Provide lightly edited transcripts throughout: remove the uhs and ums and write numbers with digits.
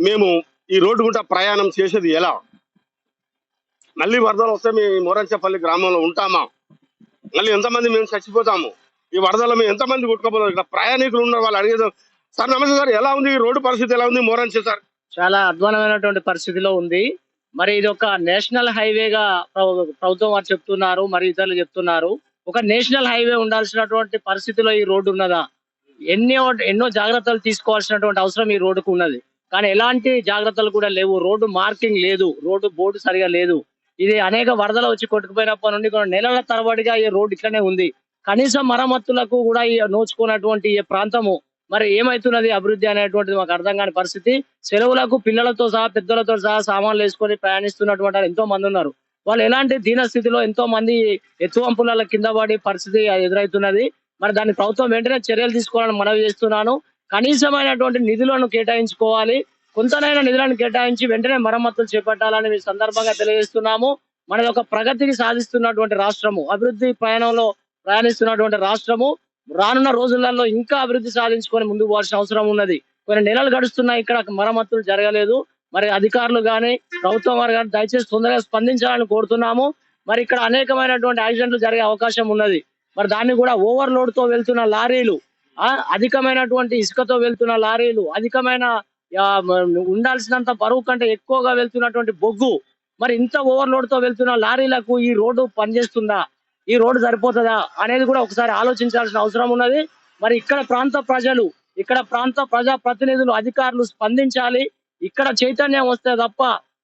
మేము ఈ రోడ్డు గుంట ప్రయాణం చేసేది ఎలా? మళ్ళీ వరదలు వస్తే మేము మోరంచపల్లి గ్రామంలో ఉంటామా? మళ్ళీ ఎంతమంది మేము చచ్చిపోతాము? ఈ వరదలు మేము ఎంతమంది కొట్టుకోపోతాం? ఇక్కడ ప్రయాణికులు ఉన్న వాళ్ళు అడిగేది. సార్ నమస్తే సార్, ఎలా ఉంది ఈ రోడ్డు పరిస్థితి? ఎలా ఉంది మోరంచ సార్? చాలా అధ్వానమైనటువంటి పరిస్థితిలో ఉంది. మరి ఇది ఒక నేషనల్ హైవేగా ప్రభుత్వం వారు చెప్తున్నారు, మరి ఇతరులు చెప్తున్నారు. ఒక నేషనల్ హైవే ఉండాల్సినటువంటి పరిస్థితిలో ఈ రోడ్డు ఉన్నదా? ఎన్నో జాగ్రత్తలు తీసుకోవాల్సినటువంటి అవసరం ఈ రోడ్డుకు ఉన్నది. కానీ ఎలాంటి జాగ్రత్తలు కూడా లేవు. రోడ్డు మార్కింగ్ లేదు, రోడ్డు బోర్డు సరిగా లేదు. ఇది అనేక వరదలు వచ్చి కొట్టుకుపోయినప్పటి నుండి కొన్ని నెలల తరబడిగా ఈ రోడ్డు ఇట్లనే ఉంది. కనీసం మరమ్మతులకు కూడా ఈ నోచుకున్నటువంటి ఈ ప్రాంతము మరి ఏమైతున్నది అభివృద్ధి అనేటువంటిది మాకు అర్థం కాని పరిస్థితి. సెలవులకు పిల్లలతో సహా పెద్దలతో సహా సామాన్లు వేసుకొని ప్రయాణిస్తున్నటువంటి ఎంతో మంది ఉన్నారు. వాళ్ళు ఎలాంటి దీన స్థితిలో ఎంతో మంది ఎత్తువంపుల కింద పడి పరిస్థితి ఎదురవుతున్నది. మరి దాన్ని ప్రభుత్వం వెంటనే చర్యలు తీసుకోవాలని మనవి చేస్తున్నాను. కనీసమైనటువంటి నిధులను కేటాయించుకోవాలి. కొంతనైనా నిధులను కేటాయించి వెంటనే మరమ్మతులు చేపట్టాలని ఈ సందర్భంగా తెలియజేస్తున్నాము. మనది ఒక ప్రగతిని సాధిస్తున్నటువంటి రాష్ట్రము, అభివృద్ధి ప్రయాణంలో ప్రయాణిస్తున్నటువంటి రాష్ట్రము. రానున్న రోజులలో ఇంకా అభివృద్ధి సాధించుకొని ముందుకు పోవాల్సిన అవసరం ఉన్నది. కొన్ని నెలలు గడుస్తున్నాయి, ఇక్కడ మరమ్మతులు జరగలేదు. మరి అధికారులు కానీ ప్రభుత్వం వారు కానీ దయచేసి తొందరగా స్పందించాలని కోరుతున్నాము. మరి ఇక్కడ అనేకమైనటువంటి యాక్సిడెంట్లు జరిగే అవకాశం ఉన్నది. మరి దాన్ని కూడా ఓవర్లోడ్ తో వెళ్తున్న లారీలు, అధికమైనటువంటి ఇసుకతో వెళ్తున్న లారీలు, అధికమైన ఉండాల్సినంత బరువు కంటే ఎక్కువగా వెళ్తున్నటువంటి బొగ్గు, మరి ఇంత ఓవర్లోడ్ తో వెళ్తున్న లారీలకు ఈ రోడ్డు పనిచేస్తుందా, ఈ రోడ్డు సరిపోతుందా అనేది కూడా ఒకసారి ఆలోచించాల్సిన అవసరం ఉన్నది. మరి ఇక్కడ ప్రాంత ప్రజలు, ఇక్కడ ప్రాంత ప్రజా ప్రతినిధులు, అధికారులు స్పందించాలి. ఇక్కడ చైతన్యం వస్తే తప్ప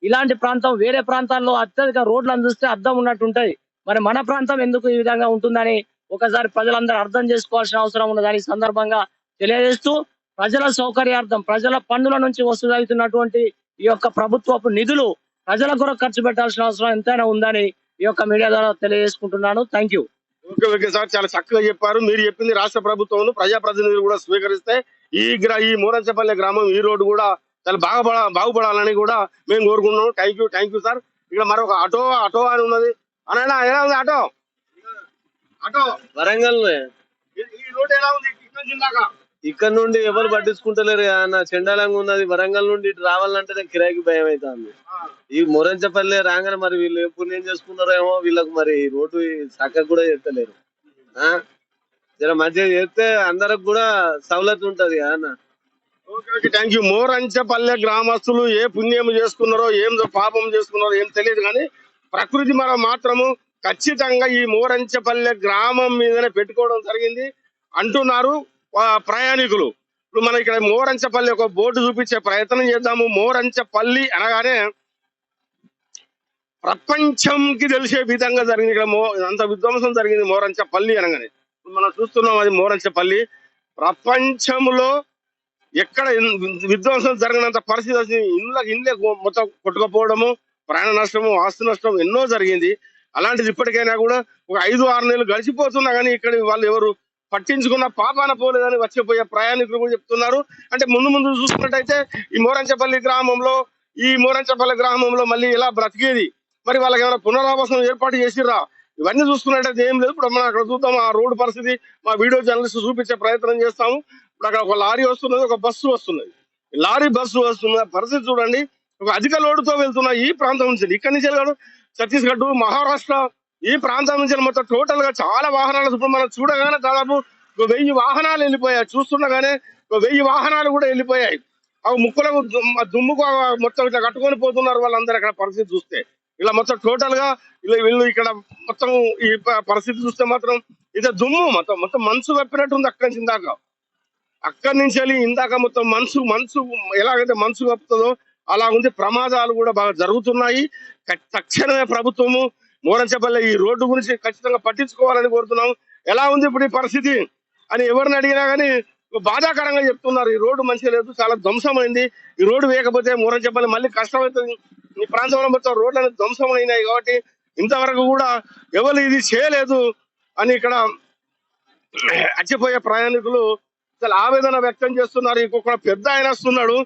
ఇలాంటి ప్రాంతం వేరే ప్రాంతాల్లో అత్యధిక రోడ్లను చూస్తే అర్థం ఉన్నట్టుంటాయి. మరి మన ప్రాంతం ఎందుకు ఈ విధంగా ఉంటుందని ఒకసారి ప్రజలందరూ అర్థం చేసుకోవాల్సిన అవసరం ఉన్నదని సందర్భంగా తెలియజేస్తూ, ప్రజల సౌకర్యార్థం ప్రజల పన్నుల నుంచి వసూలవుతున్నటువంటి ఈ యొక్క ప్రభుత్వపు నిధులు ప్రజల కొరకు ఖర్చు పెట్టాల్సిన అవసరం ఎంతైనా ఉందని ఈ యొక్క మీడియా ద్వారా తెలియజేసుకుంటున్నాను. Thank you. ఓకే సార్, చాలా చక్కగా చెప్పారు. మీరు చెప్పింది రాష్ట్ర ప్రభుత్వం ప్రజాప్రతినిధులు కూడా స్వీకరిస్తే ఈ మోరంచపల్లి గ్రామం ఈ రోడ్డు కూడా చాలా బాగుపడాలని కూడా మేము కోరుకుంటున్నాం. Thank you sir. ఇక్కడ మరొక ఆటో అని ఉన్నది. అన్న ఎలా ఉంది ఆటో? వరంగల్ ఈ రోడ్ ఎలా ఉంది? ఇక్కడ నుండి ఎవరు పట్టించుకుంటలేరు అన్న, చెండాలంగా ఉన్నది. వరంగల్ నుండి ఇటు రావాలంటేనే కిరాయికి భయం అవుతుంది. ఈ మొరంచపల్లి రాగానే మరి వీళ్ళు ఏ పుణ్యం చేసుకున్నారేమో, వీళ్ళకి మరి రోడ్డు చక్కగా కూడా చేస్తలేరు. జర మంచిగా చేస్తే అందరికి కూడా సవలత్ ఉంటది అన్న. Okay thank you. మోరంచపల్లె గ్రామస్తులు ఏ పుణ్యం చేసుకున్నారో, ఏం పాపం చేసుకున్నారో ఏం తెలియదు, కానీ ప్రకృతి మాత్రము ఖచ్చితంగా ఈ మోరంచపల్లె గ్రామం మీదనే పెట్టుకోవడం జరిగింది అంటున్నారు ప్రయాణికులు. ఇప్పుడు మనం ఇక్కడ మోరంచపల్లి ఒక బోర్డు చూపించే ప్రయత్నం చేద్దాము. మోరంచపల్లి అనగానే ప్రపంచంకి తెలిసే విధంగా జరిగింది. ఇక్కడ అంత విధ్వంసం జరిగింది మోరంచపల్లి అనగానే. మనం చూస్తున్నాం అది మోరంచపల్లి. ప్రపంచంలో ఎక్కడ విధ్వంసం జరిగినంత పరిస్థితి ఇండ్లే మొత్తం కొట్టుకపోవడము, ప్రాణ నష్టము, ఆస్తి నష్టం ఎన్నో జరిగింది. అలాంటిది ఇప్పటికైనా కూడా ఒక 5-6 నెలలు గడిచిపోతున్నా కానీ ఇక్కడ వాళ్ళు ఎవరు పట్టించుకున్న పాపాన పోలేదని వచ్చిపోయే ప్రయాణికులు కూడా చెప్తున్నారు. అంటే ముందు చూసుకున్నట్టయితే ఈ మోరంచపల్లి గ్రామంలో మళ్ళీ ఇలా బ్రతికేది, మరి వాళ్ళకి ఏమైనా పునరావాసం ఏర్పాటు చేసిర్రా, ఇవన్నీ చూసుకున్నట్టయితే ఏం లేదు. ఇప్పుడు మనం అక్కడ చూద్దాం ఆ రోడ్డు పరిస్థితి, మా వీడియో జర్నలిస్ట్ చూపించే ప్రయత్నం చేస్తాము. ఇప్పుడు అక్కడ ఒక లారీ వస్తున్నది, ఒక బస్సు వస్తున్నది. లారీ బస్సు వస్తున్న పరిస్థితి చూడండి. ఒక అధిక లోడుతో వెళ్తున్న ఈ ప్రాంతం నుంచి, ఇక్కడి నుంచి వెళ్ళాడు ఛత్తీస్గఢ్, మహారాష్ట్ర, ఈ ప్రాంతం నుంచి మొత్తం టోటల్ గా చాలా వాహనాలు ఇప్పుడు మనం చూడగానే దాదాపు 1000 వాహనాలు వెళ్ళిపోయాయి. చూస్తుండగానే 1000 వాహనాలు కూడా వెళ్ళిపోయాయి. అవి ముక్కులకు దుమ్ముకు మొత్తం ఇట్లా కట్టుకొని పోతున్నారు వాళ్ళందరూ. అక్కడ పరిస్థితి చూస్తే ఇలా మొత్తం టోటల్ గా వీళ్ళు ఇక్కడ మొత్తం ఈ పరిస్థితి చూస్తే మాత్రం ఇదే దుమ్ము మొత్తం మనసు కప్పినట్టుంది. అక్కడి నుంచి వెళ్ళి ఇందాక మొత్తం మనసు ఎలాగైతే మనసు కప్పుతుందో అలా ఉంది. ప్రమాదాలు కూడా బాగా జరుగుతున్నాయి. తక్షణమే ప్రభుత్వము మోరంచపల్లి ఈ రోడ్డు గురించి ఖచ్చితంగా పట్టించుకోవాలని కోరుతున్నాము. ఎలా ఉంది ఇప్పుడు ఈ పరిస్థితి అని ఎవరిని అడిగినా కానీ బాధాకరంగా చెప్తున్నారు. ఈ రోడ్డు మంచిగా లేదు, చాలా ధ్వంసమైంది. ఈ రోడ్డు వేయకపోతే మోరంచపల్లి మళ్ళీ కష్టమవుతుంది. ఈ ప్రాంతంలో మొత్తం రోడ్లు ధ్వంసమైనాయి కాబట్టి ఇంతవరకు కూడా ఎవరు ఇది చేయలేదు అని ఇక్కడ అచ్చిపోయే ప్రయాణికులు చాలా ఆవేదన వ్యక్తం చేస్తున్నారు. ఇంకొక పెద్ద ఆయన వస్తున్నాడు,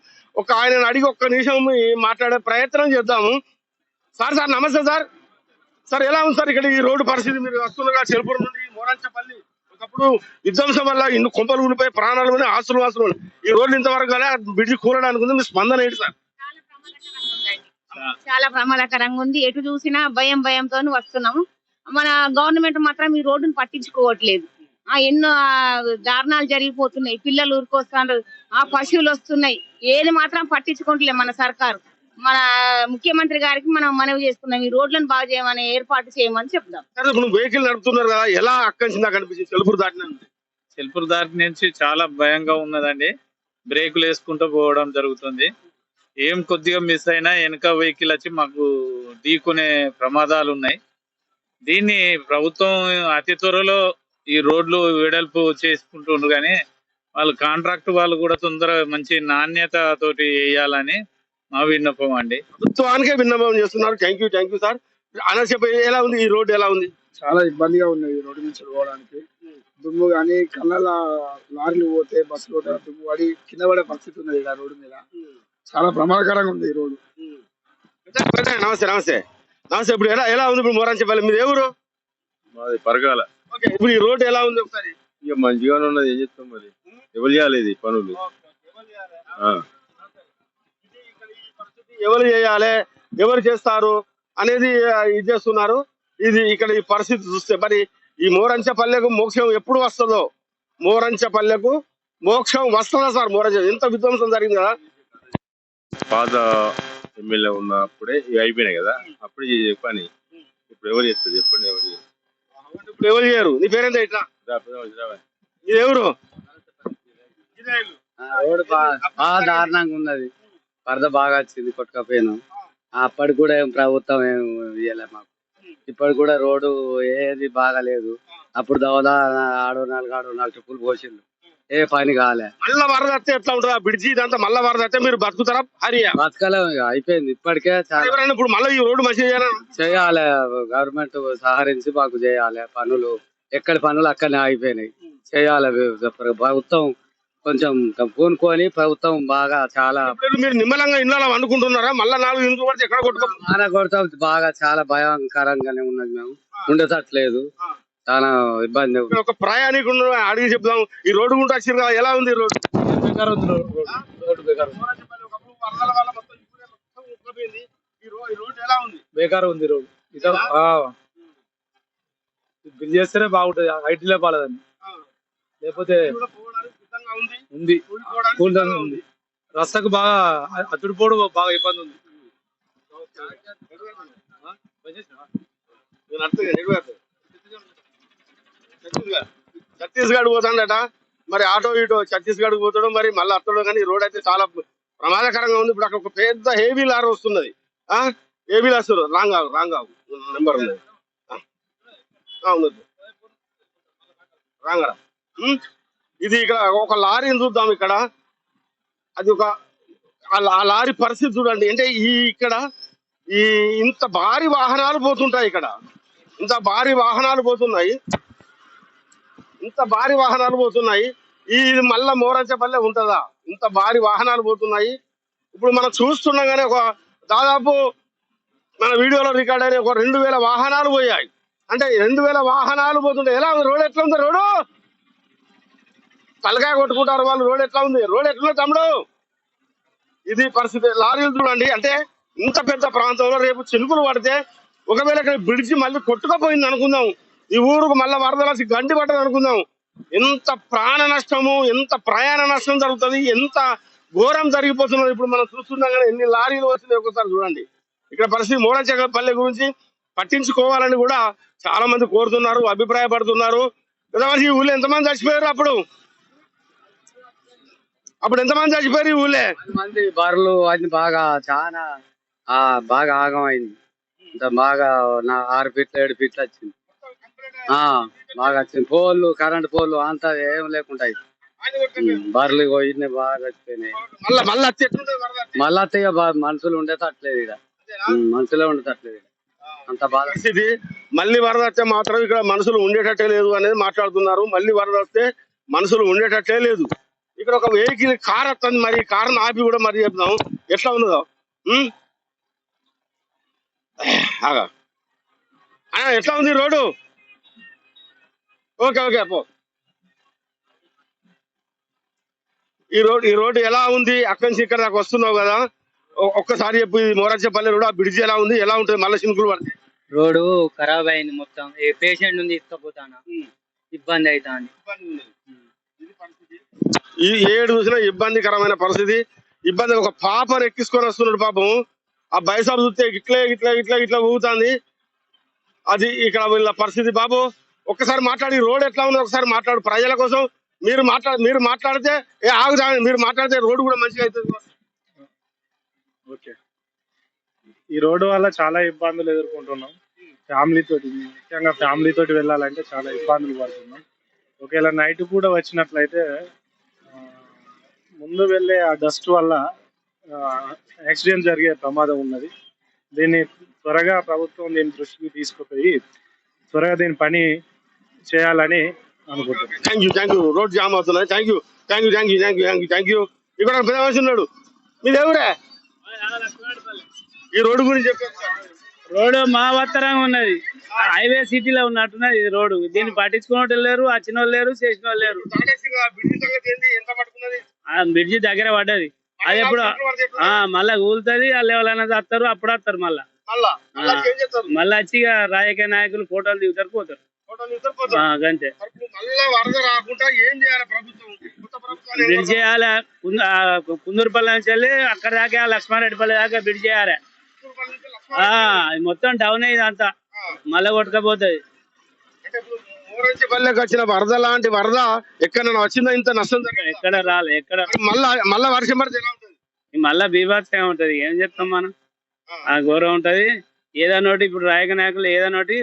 ఆయనను అడిగి ఒక్క నిమిషం మాట్లాడే ప్రయత్నం చేద్దాము. సార్ నమస్తే సార్. ఎలా ఉంది సార్ ఇక్కడ ఈ రోడ్డు పరిస్థితి? మీరు వస్తుండగా చెల్పూరు నుండి మోరంచపల్లి ఒక ఒకప్పుడు విధ్వంసం వల్ల ఇన్ని కొంపలు ఊడిపోయి ప్రాణాలు ఉన్నాయి, ఆస్తులు వాస్తులు ఉన్నాయి. ఈ రోడ్లు ఇంతవరకు కానీ బ్రిడ్జి కూలడానికి ఉంది. మీ స్పందన ఏంటి సార్? చాలా ప్రమాదకరంగా ఉంది. ఎటు చూసినా భయంతో వస్తున్నాము. మన గవర్నమెంట్ మాత్రం ఈ రోడ్డును పట్టించుకోవట్లేదు. ఎన్నో దారుణాలు జరిగిపోతున్నాయి. పిల్లలు ఊరుకొస్తున్నారు, పశువులు వస్తున్నాయి. ఏది మాత్రం పట్టించుకోవట్లేదు మన సర్కారు. మన ముఖ్యమంత్రి గారికి మనం మనవి చేస్తున్నాం, ఈ రోడ్లను బాగు చేయమని, ఏర్పాటు చేయమని చెప్తాం. సార్ ఇప్పుడు వెహికల్ నడుపుతున్నారు కదా, ఎలా అక్కడి నుంచి నాకు అనిపించింది సెల్పూర్ దాటిన చెల్పూరు దాటి నుంచి చాలా భయంగా ఉన్నదండి. బ్రేకులు వేసుకుంటూ పోవడం జరుగుతుంది. ఏం కొద్దిగా మిస్ అయినా వెనక వెహికల్ వచ్చి మాకు ఢీకునే ప్రమాదాలు ఉన్నాయి. దీన్ని ప్రభుత్వం అతి త్వరలో ఈ రోడ్లు వెడల్పు చేసుకుంటుండ్రు, కానీ వాళ్ళు కాంట్రాక్ట్ వాళ్ళు కూడా తొందరగా మంచి నాణ్యత తోటి వేయాలని మా విన్నపం అండి. ప్రభుత్వానికే విన్నపం చేస్తున్నారు. Thank you sir. అనర్షపై ఎలా ఉంది ఈ రోడ్డు, ఎలా ఉంది? చాలా ఇబ్బందిగా ఉన్నది ఈ రోడ్డు నుంచి పోవడానికి. దుమ్ము కానీ కళ్ళ లారీలు పోతే, బస్సులు పోతే దుమ్ము పడి కింద పడే పరిస్థితి ఉన్నది ఇలా రోడ్డు మీద. చాలా ప్రమాదకరంగా ఉంది ఈ రోడ్డు. నమస్తే నమస్తే నమస్తే. ఇప్పుడు ఎలా ఉంది ఇప్పుడు మోరంచపల్లి? మీరు ఎవరు? మాది పరగాల. ఓకే, ఇప్పుడు ఈ రోడ్డు ఎలా ఉంది ఒకసారి? ఇక మంచిగానే ఉన్నది. ఏం చెప్తాం మరి, ఎవరు చేయాలి ఇది పనులు? ఎవరు చేయాలి, ఎవరు చేస్తారు అనేది ఇది చేస్తున్నారు. ఇది ఇక్కడ ఈ పరిస్థితి చూస్తే మరి ఈ మోరంచపల్లెకు మోక్షం ఎప్పుడు వస్తుందో, మోరంచపల్లెకు మోక్షం వస్తుందా సార్? మోరంచ ఎంత విధ్వంసం జరిగింది కదా. పాత ఎమ్మెల్యే ఉన్నప్పుడే ఇవి అయిపోయినాయి కదా, అప్పుడు చేసే పని ఇప్పుడు ఎవరు చేస్తారు చెప్పండి? ఎవరు చేస్తారు? ఇప్పుడు ఎవరు చేయరు. నీ పేరేంత? ఇట్లా ఇది ఎవరు? రోడ్డు బాగా దారుణంగా ఉన్నది. వరద బాగా వచ్చింది, కొట్టుకపోయాను. అప్పటికి కూడా ఏం ప్రభుత్వం ఏం ఇయ్యలే మాకు. ఇప్పటికి కూడా రోడ్డు ఏది బాగాలేదు. అప్పుడు దవదా ఆడో నాలుగు ట్రిప్పులు పోసిండు, ఏ పని కాలే. మళ్ళా వరద వస్తే ఎట్లా ఉంటుంది ఆ బ్రిడ్జి ఇదంతా? మళ్ళా వరద వస్తే మీరు బతుకుతారా? హరియా బతకలేము, ఇక అయిపోయింది. ఇప్పటికే ఇప్పుడు మళ్ళీ ఈ రోడ్డు మంచిగా చేయాలి. గవర్నమెంట్ సహకరించి మాకు చేయాలి పనులు. ఎక్కడి పనులు అక్కడనే అయిపోయినాయి. చేయాలి ప్రభుత్వం, కొంచెం పూనుకొని ప్రభుత్వం బాగా చాలా. మీరు నిమ్మలంగా ఇళ్ళ అనుకుంటున్నారా? మళ్ళా 4 ఇంట్లో పడితే ఎక్కడ ఆన కొడతాం. బాగా చాలా భయంకరంగానే ఉన్నది. మేము ఉండేటట్లేదు, చాలా ఇబ్బంది. ఒక ప్రయాణికుడు అడిగి చెప్తాం, ఈ రోడ్డు గుంటూ వచ్చిర్రు కదా, ఎలా ఉంది ఈ రోడ్డు? బేకార్ ఉంది రోడ్డు. బిల్ చేస్తేనే బాగుంటది, హైట్ లేపాలని. లేకపోతే ఉంది ఉంది. రస్తకు బాగా అతుడిపోవడం బాగా ఇబ్బంది ఉంది. ఛత్తీస్గఢ్ పోతాడట మరి, ఆటో ఇటో ఛత్తీస్గఢ్ పోతాడు మరి, మళ్ళీ అత్తడు. కానీ ఈ రోడ్ అయితే చాలా ప్రమాదకరంగా ఉంది. ఇప్పుడు అక్కడ ఒక పెద్ద హెవీ లారీ వస్తున్నది. హెవీ లారీ రాంగ్ నెంబర్ ఉంది రాంగరా. ఇది ఇక్కడ ఒక లారీని చూద్దాం. ఇక్కడ అది ఒక ఆ లారీ పరిస్థితి చూడండి. అంటే ఇక్కడ ఇంత భారీ వాహనాలు పోతుంటాయి. ఇక్కడ ఇంత భారీ వాహనాలు పోతున్నాయి, ఇది మళ్ళా మోరంచపల్లె ఉంటుందా? ఇంత భారీ వాహనాలు పోతున్నాయి. ఇప్పుడు మనం చూస్తుండగానే ఒక దాదాపు మన వీడియోలో రికార్డ్ అయిన ఒక 2000 వాహనాలు పోయాయి. అంటే 2000 వాహనాలు పోతుంటాయి. ఎలా ఉంది రోడ్? ఎట్లా ఉంది రోడ్డు? తలకాయ కొట్టుకుంటారు వాళ్ళు. రోడ్ ఎట్లా ఉంది? రోడ్ ఎట్లా తమ్ముడు? ఇది పరిస్థితి. లారీలు చూడండి. అంటే ఇంత పెద్ద ప్రాంతంలో రేపు చినుకులు పడితే, ఒకవేళ ఇక్కడ బ్రిడ్జి మళ్ళీ కొట్టుకపోయింది అనుకుందాం, ఈ ఊరుకు మళ్ళీ వరదలు వచ్చి గండి పట్టదు అనుకుందాం, ఎంత ప్రాణ నష్టము, ఎంత ప్రయాణ నష్టం జరుగుతుంది, ఎంత ఘోరం జరిగిపోతున్నది. ఇప్పుడు మనం చూస్తున్నాం కానీ ఎన్ని లారీలు వచ్చినాయి ఒకసారి చూడండి. ఇక్కడ పరిస్థితి మోరంచపల్లె గురించి పట్టించుకోవాలని కూడా చాలా మంది కోరుతున్నారు, అభిప్రాయపడుతున్నారు. ఈ ఊళ్ళో ఎంతమంది చచ్చిపోయారు? అప్పుడు ఎంతమంది చచ్చిపోయారు ఈ ఊళ్ళే? మంది బర్రెలు అది బాగా చాలా బాగా ఆగమైంది. ఇంత బాగా 6 ఫీట్లు 7 ఫీట్లు వచ్చింది. బాగా వచ్చింది. పోల్లు, కరెంట్ పోల్లు అంతా ఏం లేకుండా బర్రెలు పోయి బాగా చచ్చిపోయినాయి. మళ్ళీ అత్తయ్య మనుషులు ఉండేటట్లేదు ఇక్కడ, మనుషులే ఉండేటట్లేదు ఇక్కడ. అంత బాగా పరిస్థితి. మళ్ళీ వరద వస్తే మాత్రం ఇక్కడ మనుషులు ఉండేటట్టే లేదు అనేది మాట్లాడుతున్నారు. మళ్ళీ వరద వస్తే మనుషులు ఉండేటట్టే లేదు. ఇక్కడ ఒక వెహికల్ కార్ వస్తుంది, మరి కారును ఆపి కూడా మరి చెప్తాం ఎట్లా ఉన్నదో. ఎట్లా ఉంది రోడ్డు? ఓకే పో. ఈ రోడ్డు ఎలా ఉంది? అక్కడి నుంచి ఇక్కడ దాకా వస్తున్నావు కదా, ఒక్కసారి చెప్పు. ఈ మోరంచపల్లి రోడ్, ఆ బ్రిడ్జ్ ఎలా ఉంది, ఎలా ఉంటుంది? మళ్ళీ చినుకులు పడితే రోడ్డు ఖరాబ్ అయింది మొత్తం. ఏ పేషెంట్ ఉంది తీసుకుపోతాను, ఇబ్బంది అవుతాంది. ఈ ఏడు చూసినా ఇబ్బందికరమైన పరిస్థితి. ఇబ్బంది. ఒక పాపను ఎక్కించుకొని వస్తున్నాడు పాపం. ఆ బైసాబ్ చూస్తే ఇట్లే ఇట్లా ఇట్లా ఇట్లా ఊగుతుంది. అది ఇక్కడ వీళ్ళ పరిస్థితి. బాబు ఒక్కసారి మాట్లాడి, రోడ్ ఎట్లా ఉంది ఒకసారి మాట్లాడు ప్రజల కోసం. మీరు మాట్లాడితే మీరు మాట్లాడితే రోడ్డు కూడా మంచిగా అవుతుంది. ఓకే, ఈ రోడ్డు వల్ల చాలా ఇబ్బందులు ఎదుర్కొంటున్నాం. ముఖ్యంగా ఫ్యామిలీ తోటి వెళ్ళాలంటే చాలా ఇబ్బందులు పడుతున్నాం. ఒకవేళ నైట్ కూడా వచ్చినట్లయితే ముందు వెళ్ళే ఆ డస్ట్ వల్ల యాక్సిడెంట్ జరిగే ప్రమాదం ఉన్నది. దీన్ని త్వరగా ప్రభుత్వం దీని దృష్టికి తీసుకుపోయి త్వరగా దీని పని చేయాలని అనుకుంటున్నాను. Thank you. రోడ్ జామ్ అవుతున్నాయి. Thank you. ఇక్కడ పెద్ద మనిషి ఉన్నాడు. మీది ఎవరే? ఈ రోడ్డు గురించి చెప్పారు. రోడ్డు మా వత్తరంగా ఉన్నది, హైవే సిటీలో ఉన్నట్టున్నది ఇది రోడ్డు. దీన్ని పట్టించుకున్నట్టు లేరు, వచ్చిన వాళ్ళు లేరు, చేసిన వాళ్ళు లేరు. ఆ బ్రిడ్జి దగ్గర పడ్డది, అది ఎప్పుడు మళ్ళా కూలుతుంది. వాళ్ళు ఎవరైనా వస్తారు, అప్పుడు వస్తారు మళ్ళా వచ్చి రాజకీయ నాయకులు ఫోటోలు దిగుతారు, పోతారు అంతే. బ్రిడ్జ్ చేయాలి. కుందూరుపల్లి నుంచి వెళ్ళి అక్కడ దాకా లక్ష్మారెడ్డిపల్లి దాకా బ్రిడ్జ్ చేయాలి. మొత్తం డౌన్ అయ్యింది అంతా, మళ్ళా కొట్టుకపోతుంది. మోరంచపల్లికి వచ్చిన వరద లాంటి వరద ఎక్కడైనా వచ్చిందా? ఇంత నష్టం ఎక్కడ రాలే. ఎక్కడ మళ్ళా వర్షం పడితే ఎలా ఉంటుంది? మళ్ళా బీభత్సం ఉంటది. ఏం చెప్తాం మనం, ఆ ఘోరం ఉంటది. ఏదన్నోటి ఇప్పుడు రాజకీయ నాయకులు ఏదన్నోటి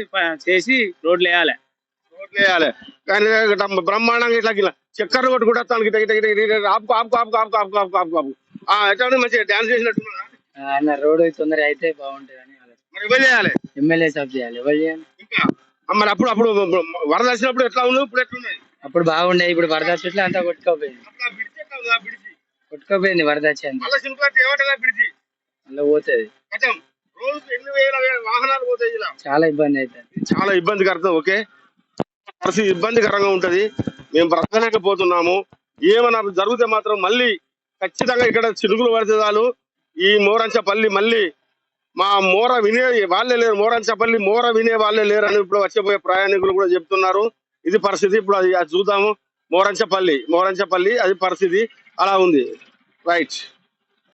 చేసి రోడ్లు వేయాలి. కానీ బ్రహ్మాండంగా ఇట్లా చక్కర్లు కొట్టుకుంటా ఎట్లా మంచిగా డాన్స్ చేసినట్టు. రోడ్ తొందరగా అయితే బాగుంటది అని ఎమ్మెల్యే సబ్ చేయాలి. మరి అప్పుడు వరద వచ్చినప్పుడు ఎట్లా ఉంది, ఇప్పుడు ఎట్లున్నాయి? అప్పుడు బాగుండే, ఇప్పుడు వరద వచ్చి అంతా కొట్టుకోపోయింది వరద వచ్చేది. అలా పోతుంది, వాహనాలు పోతాయి. చాలా ఇబ్బంది అవుతుంది, చాలా ఇబ్బందికరం. ఓకే, పరిస్థితి ఇబ్బందికరంగా ఉంటది. మేము బ్రతకలేకపోతున్నాము. ఏమన్నా జరిగితే మాత్రం మళ్ళీ ఖచ్చితంగా ఇక్కడ చినుకులు పడితే చాలు ఈ మోరంచపల్లి మళ్ళీ మా మోర వినే వాళ్ళే లేరు, మోరంచపల్లి మోర వినే వాళ్ళే లేరు అని ఇప్పుడు వచ్చేపోయే ప్రయాణికులు కూడా చెప్తున్నారు. ఇది పరిస్థితి. ఇప్పుడు అది చూద్దాము. మోరంచపల్లి అది పరిస్థితి అలా ఉంది. రైట్.